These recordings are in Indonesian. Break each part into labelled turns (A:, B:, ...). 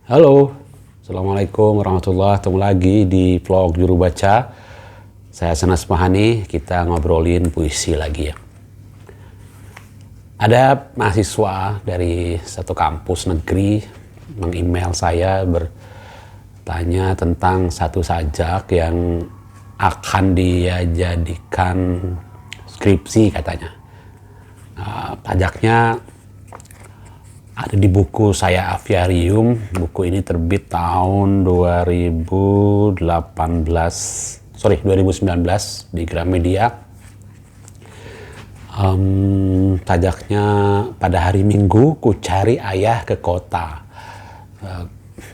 A: Halo, Assalamualaikum warahmatullahi wabarakatuh. Ketemu lagi di vlog Juru Baca. Saya Sanas Mahani, kita ngobrolin puisi lagi ya. Ada mahasiswa dari satu kampus negeri meng-email saya bertanya tentang satu sajak yang akan dia jadikan skripsi katanya. Sajaknya ada di buku saya Aviarium. Buku ini terbit tahun 2019 di Gramedia. Sajaknya pada hari Minggu ku cari ayah ke kota.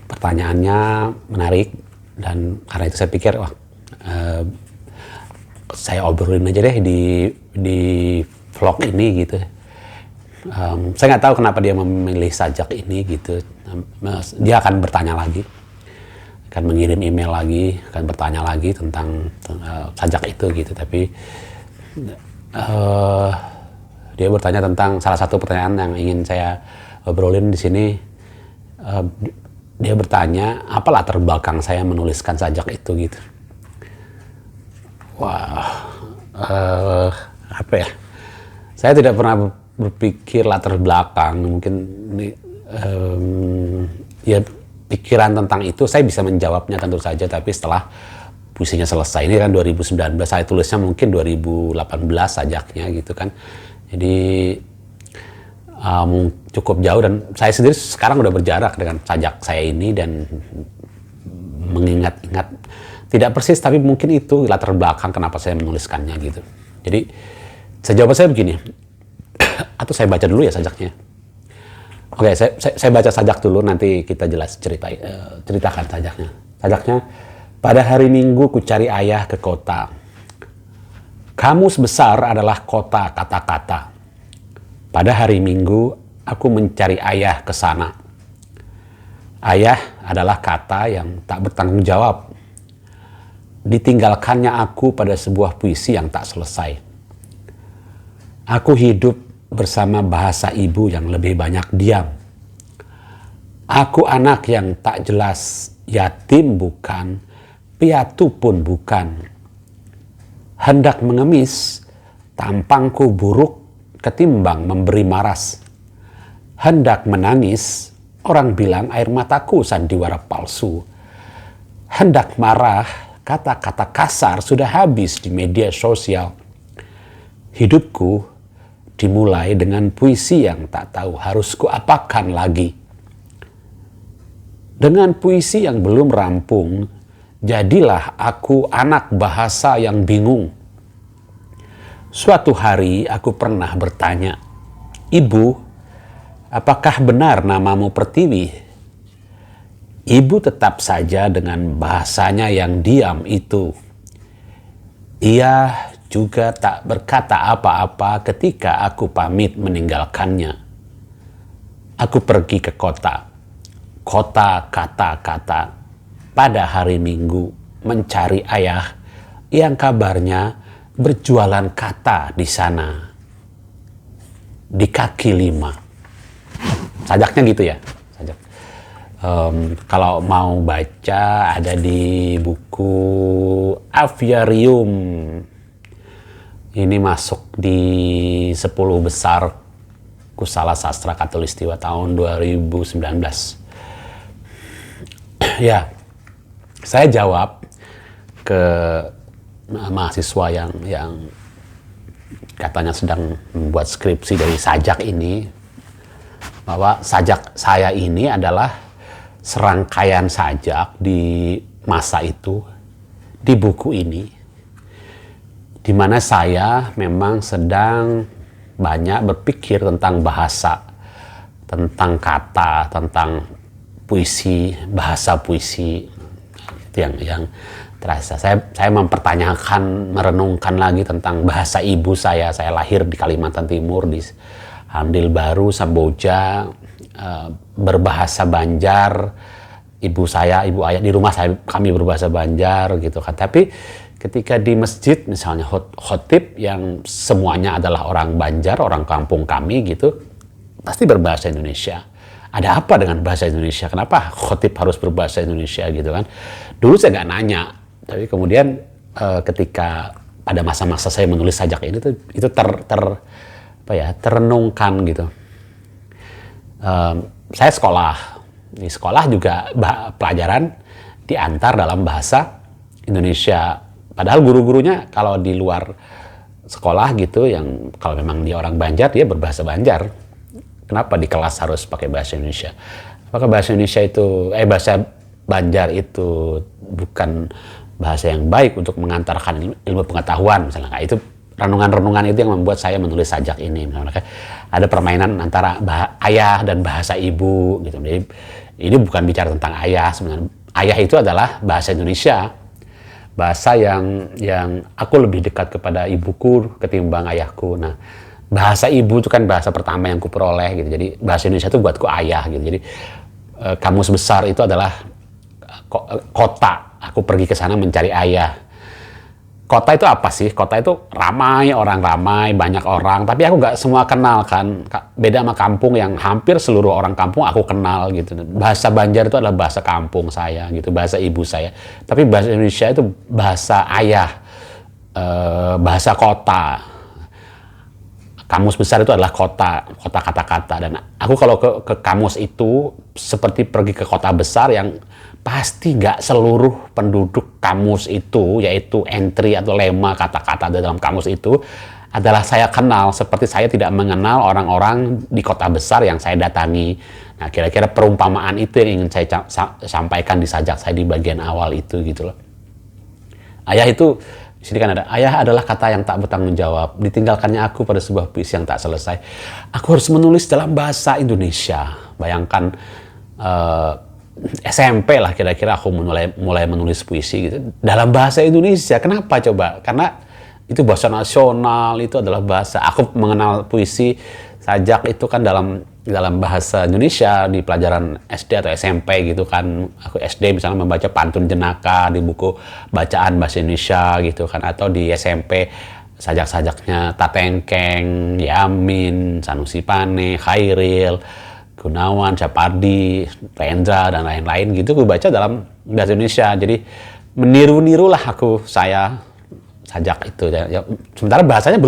A: Pertanyaannya menarik dan karena itu saya pikir saya obrolin aja deh di vlog ini gitu. Saya nggak tahu kenapa dia memilih sajak ini gitu. Dia akan bertanya lagi, akan mengirim email lagi, akan bertanya lagi tentang sajak itu gitu. Tapi dia bertanya tentang salah satu pertanyaan yang ingin saya obrolin di sini. Dia bertanya apa latar belakang saya menuliskan sajak itu gitu. Wah, apa ya? Saya tidak pernah berpikir latar belakang, mungkin ya pikiran tentang itu saya bisa menjawabnya tentu saja, tapi setelah puisinya selesai. Ini kan 2019, saya tulisnya mungkin 2018 sajaknya gitu kan. Jadi cukup jauh dan saya sendiri sekarang udah berjarak dengan sajak saya ini dan mengingat-ingat tidak persis, tapi mungkin itu latar belakang kenapa saya menuliskannya gitu. Jadi jawaban saya begini. Atau saya baca dulu ya sajaknya. Oke, saya baca sajak dulu, nanti kita ceritakan sajaknya. Sajaknya, pada hari Minggu ku cari ayah ke kota. Kamus besar adalah kota kata-kata. Pada hari Minggu aku mencari ayah ke sana. Ayah adalah kata yang tak bertanggung jawab. Ditinggalkannya aku pada sebuah puisi yang tak selesai. Aku hidup bersama bahasa ibu yang lebih banyak diam. Aku anak yang tak jelas, yatim bukan, piatu pun bukan. Hendak mengemis, tampangku buruk ketimbang memberi maras. Hendak menangis, orang bilang air mataku sandiwara palsu. Hendak marah, kata-kata kasar sudah habis di media sosial. Hidupku dimulai dengan puisi yang tak tahu harus kuapakan lagi. Dengan puisi yang belum rampung, jadilah aku anak bahasa yang bingung. Suatu hari aku pernah bertanya, "Ibu, apakah benar namamu Pertiwi?" Ibu tetap saja dengan bahasanya yang diam itu. Ia juga tak berkata apa-apa ketika aku pamit meninggalkannya. Aku pergi ke kota. Kota kata-kata. Pada hari Minggu mencari ayah yang kabarnya berjualan kata di sana. Di kaki 5. Sajaknya gitu ya. Sajak. Kalau mau baca ada di buku Aviarium. Ini masuk di 10 besar Kusala Sastra Khatulistiwa tahun 2019. Ya, saya jawab ke mahasiswa yang katanya sedang membuat skripsi dari sajak ini, bahwa sajak saya ini adalah serangkaian sajak di masa itu, di buku ini, di mana saya memang sedang banyak berpikir tentang bahasa, tentang kata, tentang puisi, bahasa puisi. Itu yang terasa. Saya mempertanyakan, merenungkan lagi tentang bahasa ibu saya. Saya lahir di Kalimantan Timur, di Hamdil Baru, Samboja, berbahasa Banjar. Ibu ayah di rumah kami berbahasa Banjar gitu kan. Tapi ketika di masjid misalnya khotib yang semuanya adalah orang Banjar, orang kampung kami gitu, pasti berbahasa Indonesia. ada apa dengan bahasa Indonesia? Kenapa khotib harus berbahasa Indonesia gitu kan? Dulu saya nggak nanya, tapi kemudian ketika pada masa-masa saya menulis sajak ini tuh itu terenungkan gitu. Saya di sekolah juga pelajaran diantar dalam bahasa Indonesia. Padahal guru-gurunya kalau di luar sekolah gitu, yang kalau memang dia orang Banjar, dia berbahasa Banjar. Kenapa di kelas harus pakai bahasa Indonesia? Apakah bahasa Indonesia itu, bahasa Banjar itu bukan bahasa yang baik untuk mengantarkan ilmu pengetahuan misalnya? Itu renungan-renungan itu yang membuat saya menulis sajak ini. Misalnya ada permainan antara ayah dan bahasa ibu gitu. Jadi ini bukan bicara tentang ayah sebenarnya. Ayah itu adalah bahasa Indonesia. Bahasa yang aku lebih dekat kepada ibuku ketimbang ayahku. Nah, bahasa ibu itu kan bahasa pertama yang kuperoleh gitu. Jadi bahasa Indonesia itu buatku ayah gitu. Jadi kamus besar itu adalah kota. Aku pergi ke sana mencari ayah. Kota itu apa sih? Kota itu ramai, banyak orang. Tapi aku nggak semua kenal kan. Beda sama kampung yang hampir seluruh orang kampung aku kenal gitu. Bahasa Banjar itu adalah bahasa kampung saya gitu, bahasa ibu saya. Tapi bahasa Indonesia itu bahasa ayah, bahasa kota. Kamus besar itu adalah kota kata-kata. Dan aku kalau ke kamus itu seperti pergi ke kota besar yang pasti nggak seluruh penduduk kamus itu, yaitu entry atau lema kata-kata dalam kamus itu adalah saya kenal, seperti saya tidak mengenal orang-orang di kota besar yang saya datangi. Nah, kira-kira perumpamaan itu yang ingin saya sampaikan di sajak saya di bagian awal itu gitu loh. Ayah itu, di sini kan ada, ayah adalah kata yang tak bertanggung jawab, ditinggalkannya aku pada sebuah puisi yang tak selesai. Aku harus menulis dalam bahasa Indonesia. Bayangkan SMP lah kira-kira aku mulai menulis puisi gitu dalam bahasa Indonesia. Kenapa coba? Karena itu bahasa nasional, itu adalah bahasa. Aku mengenal puisi sajak itu kan dalam bahasa Indonesia di pelajaran SD atau SMP gitu kan. Aku SD misalnya membaca Pantun Jenaka di buku bacaan bahasa Indonesia gitu kan, atau di SMP sajak-sajaknya Tatengkeng, Yamin, Sanusi Pane, Khairil, Gunawan, Sapardi, Rendra, dan lain-lain gitu, gue baca dalam bahasa Indonesia. Jadi meniru-nirulah saya sajak itu. Ya, sementara bahasanya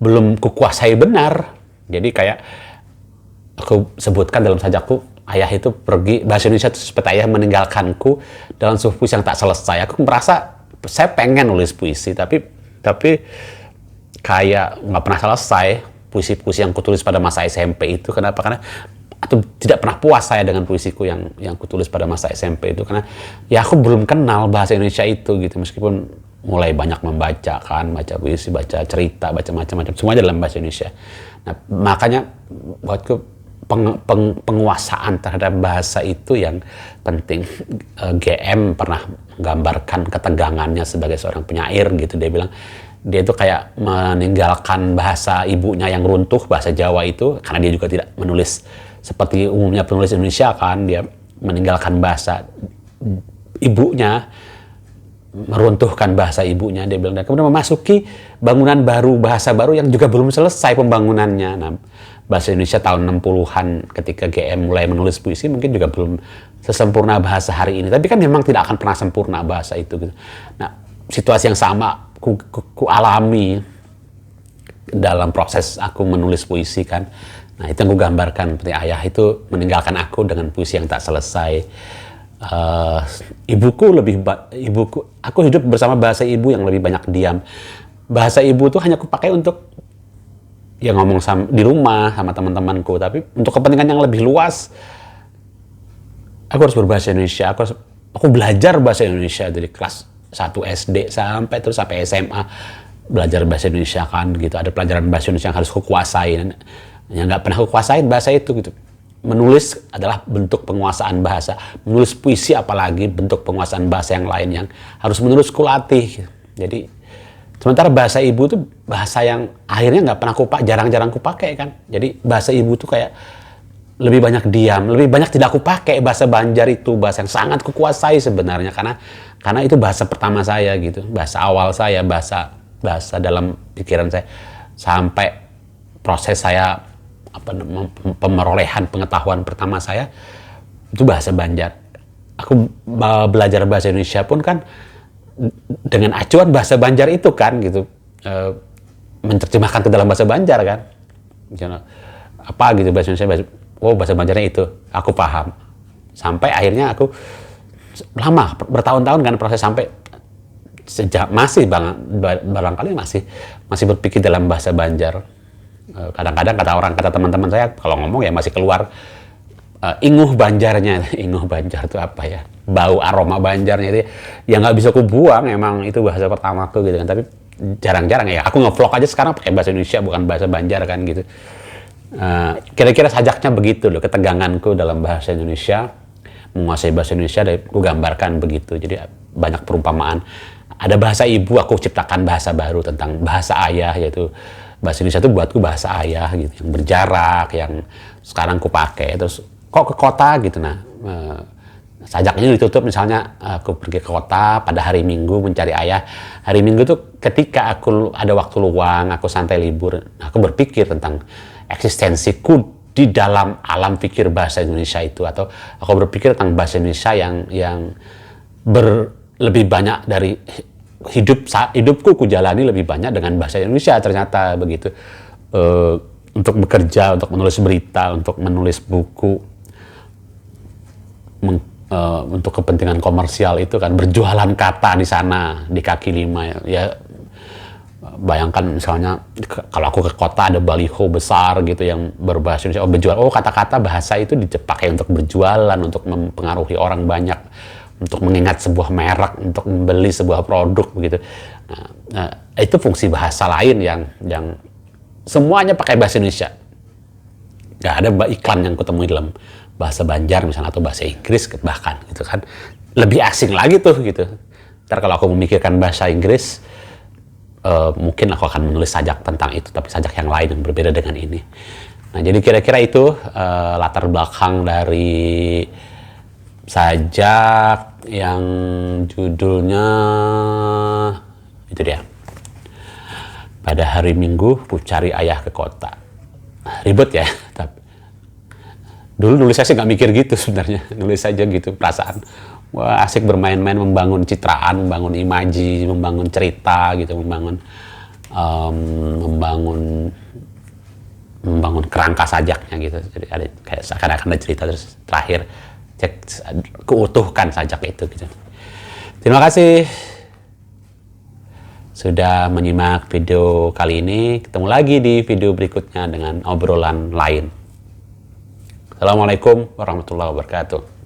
A: belum kukuasai benar. Jadi kayak aku sebutkan dalam sajakku, ayah itu pergi, bahasa Indonesia itu seperti ayah meninggalkanku dalam sebuah puisi yang tak selesai. Aku merasa saya pengen nulis puisi, tapi kayak nggak pernah selesai. Puisi-puisi yang kutulis pada masa SMP itu. Kenapa? Karena atau tidak pernah puas saya dengan puisiku yang kutulis pada masa SMP itu, karena ya aku belum kenal bahasa Indonesia itu gitu, meskipun mulai banyak membaca kan, baca puisi, baca cerita, baca macam-macam, semuanya dalam bahasa Indonesia. Nah, makanya buatku penguasaan terhadap bahasa itu yang penting. GM pernah menggambarkan ketegangannya sebagai seorang penyair gitu. Dia bilang dia itu kayak meninggalkan bahasa ibunya yang runtuh, bahasa Jawa itu, karena dia juga tidak menulis seperti umumnya penulis Indonesia kan. Dia meninggalkan bahasa ibunya, meruntuhkan bahasa ibunya, dia bilang, dan kemudian memasuki bangunan baru, bahasa baru yang juga belum selesai pembangunannya. Nah, bahasa Indonesia tahun 60-an ketika GM mulai menulis puisi mungkin juga belum sesempurna bahasa hari ini, tapi kan memang tidak akan pernah sempurna bahasa itu gitu. Nah, situasi yang sama ku alami dalam proses aku menulis puisi kan. Nah, itu yang ku gambarkan, seperti ayah itu meninggalkan aku dengan puisi yang tak selesai. Aku hidup bersama bahasa ibu yang lebih banyak diam. Bahasa ibu tuh hanya kupakai untuk ya ngomong di rumah sama teman-temanku, tapi untuk kepentingan yang lebih luas aku harus berbahasa Indonesia. Aku belajar bahasa Indonesia dari kelas 1 SD sampai SMA, belajar bahasa Indonesia kan gitu. Ada pelajaran bahasa Indonesia yang harus kukuasai, yang nggak pernah kukuasain bahasa itu gitu. Menulis adalah bentuk penguasaan bahasa. Menulis puisi apalagi bentuk penguasaan bahasa yang lain yang harus menulis kulatih. Jadi sementara bahasa ibu itu bahasa yang akhirnya nggak pernah jarang-jarang kupakai kan. Jadi bahasa ibu tuh kayak lebih banyak diam, lebih banyak tidak kupakai. Bahasa Banjar itu bahasa yang sangat kukuasai sebenarnya, karena itu bahasa pertama saya gitu, bahasa awal saya, bahasa dalam pikiran saya, sampai proses saya pemerolehan pengetahuan pertama saya itu bahasa Banjar. Aku belajar bahasa Indonesia pun kan dengan acuan bahasa Banjar itu kan gitu, menerjemahkan ke dalam bahasa Banjar kan, misalnya apa gitu bahasa Indonesia, bahasa Banjarnya itu aku paham, sampai akhirnya aku lama bertahun-tahun kan proses sampai masih barangkali masih berpikir dalam bahasa Banjar. Kadang-kadang kata teman-teman saya kalau ngomong ya masih keluar inguh Banjarnya. Inguh Banjar itu apa ya, bau aroma Banjarnya itu yang nggak bisa aku buang, emang itu bahasa pertamaku gitu kan. Tapi jarang-jarang ya aku ngevlog aja sekarang pakai bahasa Indonesia bukan bahasa Banjar kan gitu. Kira-kira sajaknya begitu loh, keteganganku dalam bahasa Indonesia, menguasai bahasa Indonesia, dan aku gambarkan begitu. Jadi banyak perumpamaan. Ada bahasa ibu, aku ciptakan bahasa baru tentang bahasa ayah, yaitu bahasa Indonesia itu buatku bahasa ayah gitu, yang berjarak, yang sekarang aku pakai. Terus kok ke kota gitu, nah sajaknya ditutup, misalnya aku pergi ke kota pada hari Minggu mencari ayah. Hari Minggu tuh ketika aku ada waktu luang, aku santai libur, aku berpikir tentang eksistensiku di dalam alam pikir bahasa Indonesia itu, atau aku berpikir tentang bahasa Indonesia yang lebih banyak dari hidupku ku jalani lebih banyak dengan bahasa Indonesia ternyata begitu. Untuk bekerja, untuk menulis berita, untuk menulis buku, untuk kepentingan komersial itu kan berjualan kata di sana di kaki lima ya. Bayangkan misalnya kalau aku ke kota ada baliho besar gitu yang berbahasa Indonesia, berjual, kata-kata bahasa itu dipakai untuk berjualan, untuk mempengaruhi orang banyak, untuk mengingat sebuah merek, untuk membeli sebuah produk begitu. Nah, itu fungsi bahasa lain yang semuanya pakai bahasa Indonesia. Nggak ada iklan yang kutemui dalam bahasa Banjar misalnya, atau bahasa Inggris bahkan gitu kan. Lebih asing lagi tuh gitu. Ntar kalau aku memikirkan bahasa Inggris, mungkin aku akan menulis sajak tentang itu, tapi sajak yang lain yang berbeda dengan ini. Nah, jadi kira-kira itu latar belakang dari sajak yang judulnya itu dia. Pada hari Minggu ku cari ayah ke kota. Ribet ya, tapi dulu nulis saya sih nggak mikir gitu sebenarnya, nulis aja gitu perasaan. Wah, asik bermain-main, membangun citraan, membangun imaji, membangun cerita gitu, membangun kerangka sajaknya gitu. Jadi ada kayak seakan-akan ada cerita, terus terakhir keutuhkan sajak itu gitu. Terima kasih sudah menyimak video kali ini. Ketemu lagi di video berikutnya dengan obrolan lain. Assalamualaikum warahmatullahi wabarakatuh.